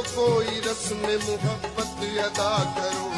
کوئی رسم محبت ادا کرو۔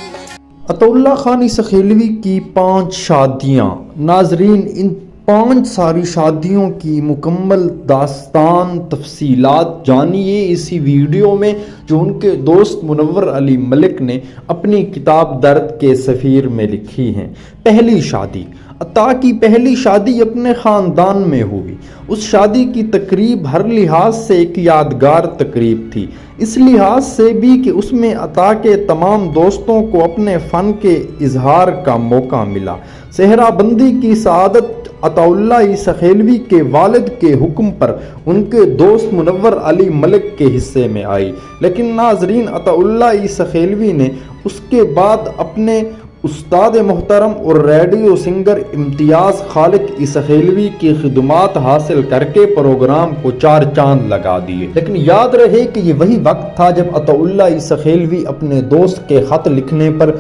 عطا اللہ خان سخیلوی کی 5 شادیاں۔ ناظرین، ان 5 ساری شادیوں کی مکمل داستان تفصیلات جانیے اسی ویڈیو میں جو ان کے دوست منور علی ملک نے اپنی کتاب درد کے سفیر میں لکھی ہیں۔ پہلی شادی۔ عطا کی پہلی شادی اپنے خاندان میں ہوئی۔ اس شادی کی تقریب ہر لحاظ سے ایک یادگار تقریب تھی، اس لحاظ سے بھی کہ اس میں عطا کے تمام دوستوں کو اپنے فن کے اظہار کا موقع ملا۔ صحرا بندی کی سعادت عطا اللہ سخیلوی کے والد کے حکم پر ان کے دوست منور علی ملک کے حصے میں آئی، لیکن ناظرین، عطا اللہ سخیلوی نے اس کے بعد اپنے استاد محترم اور ریڈیو سنگر امتیاز خالق سخیلوی کی خدمات حاصل کر کے پروگرام کو 4 چاند لگا دیے۔ لیکن یاد رہے کہ یہ وہی وقت تھا جب عطا اللہ سخیلوی اپنے دوست کے خط لکھنے پر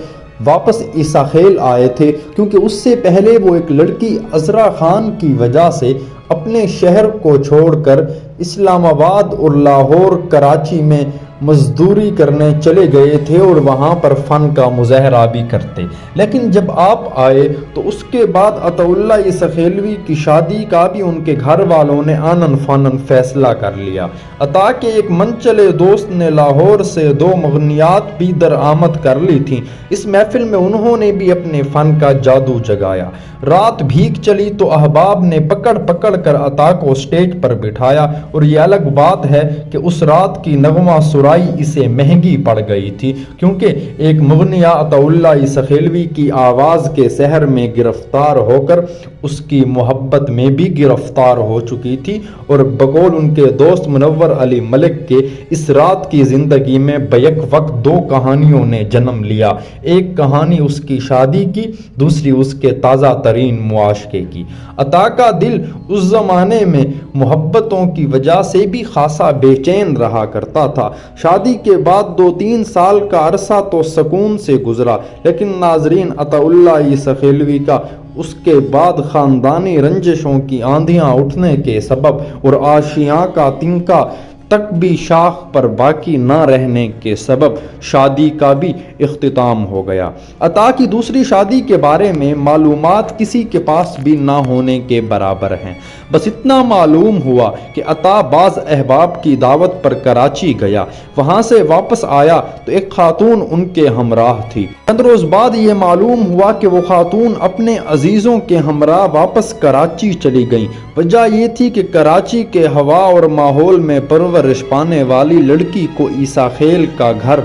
واپس عیسیٰ خیل آئے تھے، کیونکہ اس سے پہلے وہ ایک لڑکی عذرا خان کی وجہ سے اپنے شہر کو چھوڑ کر اسلام آباد اور لاہور، کراچی میں مزدوری کرنے چلے گئے تھے اور وہاں پر فن کا مظاہرہ بھی کرتے۔ لیکن جب آپ آئے تو اس کے بعد عطا اللہ سخیلوی کی شادی کا بھی ان کے گھر والوں نے آنن فانن فیصلہ کر لیا۔ عطا کے ایک منچلے دوست نے لاہور سے 2 مغنیات بھی درآمد کر لی تھیں۔ اس محفل میں انہوں نے بھی اپنے فن کا جادو جگایا۔ رات بھیک چلی تو احباب نے پکڑ پکڑ کر عطا کو اسٹیج پر بٹھایا، اور یہ الگ بات ہے کہ اس رات کی نغمہ سرائی اسے مہنگی پڑ گئی تھی، کیونکہ ایک مغنیہ عطا اللہ سخیلوی کی آواز کے سحر میں گرفتار ہو کر اس کی محبت میں بھی گرفتار ہو چکی تھی، اور بقول ان کے دوست منور علی ملک کے اس رات کی زندگی میں بیک وقت 2 کہانیوں نے جنم لیا۔ ایک کہانی اس کی شادی کی، دوسری اس کے تازہ ترین معاشقے کی۔ عطا کا دل اس زمانے میں محبتوں کی وجہ سے بھی خاصا بے چین رہا کرتا تھا۔ شادی کے بعد 2-3 سال کا عرصہ تو سکون سے گزرا، لیکن ناظرین، عطا اللہ سخیلوی کا اس کے بعد خاندانی رنجشوں کی آندھیاں اٹھنے کے سبب اور آشیاں کا تنکا تک بھی شاخ پر باقی نہ رہنے کے سبب شادی کا بھی اختتام ہو گیا۔ عطا کی دوسری شادی کے بارے میں معلومات کسی کے پاس بھی نہ ہونے کے برابر ہیں۔ بس اتنا معلوم ہوا کہ عطا بعض احباب کی دعوت پر کراچی گیا، وہاں سے واپس آیا تو ایک خاتون ان کے ہمراہ تھی۔ چند روز بعد یہ معلوم ہوا کہ وہ خاتون اپنے عزیزوں کے ہمراہ واپس کراچی چلی گئیں۔ وجہ یہ تھی کہ کراچی کے ہوا اور ماحول میں پرورش پانے والی لڑکی کو عیسیٰ خیل کا گھر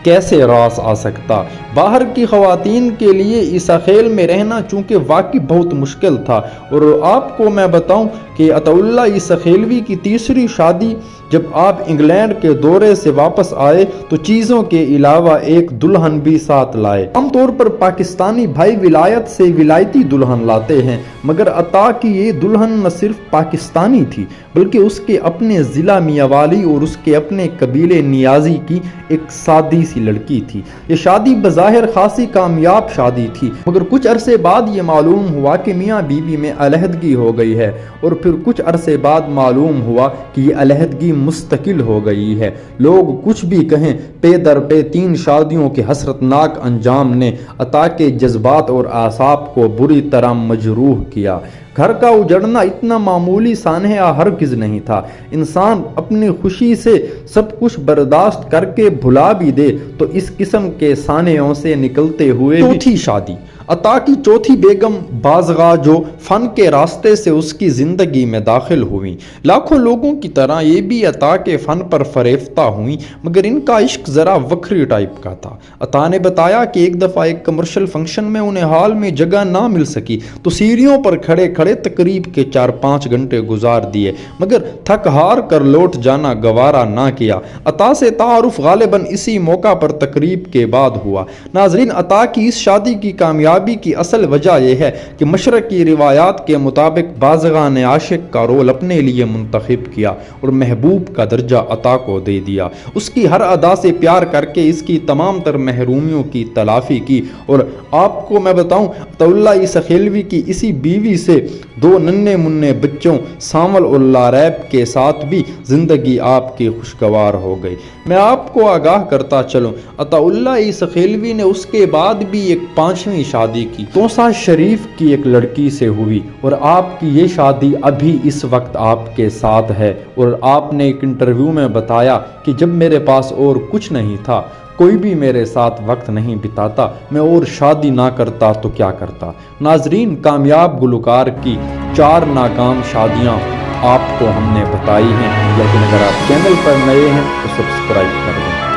کیسے راس آ سکتا۔ باہر کی خواتین کے لیے عیسیٰ خیل میں رہنا چونکہ واقعی بہت مشکل تھا، اور آپ کو میں بتاؤں کہ عطا اللہ سخیلوی کی تیسری شادی جب آپ انگلینڈ کے دورے سے واپس آئے تو چیزوں کے علاوہ ایک دلہن بھی ساتھ لائے۔ عام طور پر پاکستانی بھائی ولایت سے ولایتی دلہن لاتے ہیں، مگر عطا کی یہ دلہن نہ صرف پاکستانی تھی بلکہ اس کے اپنے ضلع میاوالی اور اس کے اپنے قبیلے نیازی کی ایک سادی سی لڑکی تھی۔ یہ شادی بظاہر خاصی کامیاب شادی تھی، مگر کچھ عرصے بعد یہ معلوم ہوا کہ میاں بیوی میں علیحدگی ہو گئی ہے، اور پھر کچھ عرصے بعد معلوم ہوا کہ یہ علیحدگی مستقل ہو گئی ہے۔ لوگ کچھ بھی کہیں، پے در پے 3 شادیوں کے حسرتناک انجام نے عطا کے جذبات اور اعصاب کو بری طرح مجروح کیا۔ گھر کا اجڑنا اتنا معمولی سانحہ ہرگز نہیں تھا۔ انسان اپنی خوشی سے سب کچھ برداشت کر کے بھلا بھی دے تو اس قسم کے سانحوں سے نکلتے ہوئے چوتھی شادی۔ عطا کی چوتھی بیگم بازغا جو فن کے راستے سے اس کی زندگی میں داخل ہوئیں، لاکھوں لوگوں کی طرح یہ بھی عطا کے فن پر فریفتہ ہوئیں، مگر ان کا عشق ذرا وکھری ٹائپ کا تھا۔ عطا نے بتایا کہ ایک دفعہ ایک کمرشل فنکشن میں انہیں ہال میں جگہ نہ مل سکی تو سیڑھیوں پر کھڑے کھڑے تقریب کے 4-5 گھنٹے گزار دیے، مگر تھک ہار کر لوٹ جانا گوارا نہ کیا۔ عطا سے تعارف غالباً اسی موقع پر تقریب کے بعد ہوا۔ ناظرین، عطا کی اس شادی کی کامیابی کامیابی کی اصل وجہ یہ ہے کہ مشرقی روایات کے مطابق بازغاں نے عاشق کا رول اپنے لیے منتخب کیا اور محبوب کا درجہ عطا کو دے دیا، اس کی ہر ادا سے پیار کر کے اس کی تمام تر محرومیوں کی تلافی کی۔ اور آپ کو میں بتاؤں، عطا اللہ سخیلوی کی اسی بیوی سے 2 ننھے منھے بچوں سانول اور لاریب کے ساتھ بھی زندگی آپ کی خوشگوار ہو گئی۔ میں آپ کو آگاہ کرتا چلوں، عطا اللہ سخیلوی نے اس کے بعد بھی ایک 5ویں شادی کی، توسا شریف کی ایک لڑکی سے ہوئی، اور آپ کی یہ شادی ابھی اس وقت آپ کے ساتھ ہے۔ اور آپ نے ایک انٹرویو میں بتایا کہ جب میرے پاس اور کچھ نہیں تھا، کوئی بھی میرے ساتھ وقت نہیں بتاتا، میں اور شادی نہ کرتا تو کیا کرتا۔ ناظرین، کامیاب گلوکار کی 4 ناکام شادیاں آپ کو ہم نے بتائی ہیں، لیکن اگر آپ چینل پر نئے ہیں تو سبسکرائب کر دیں۔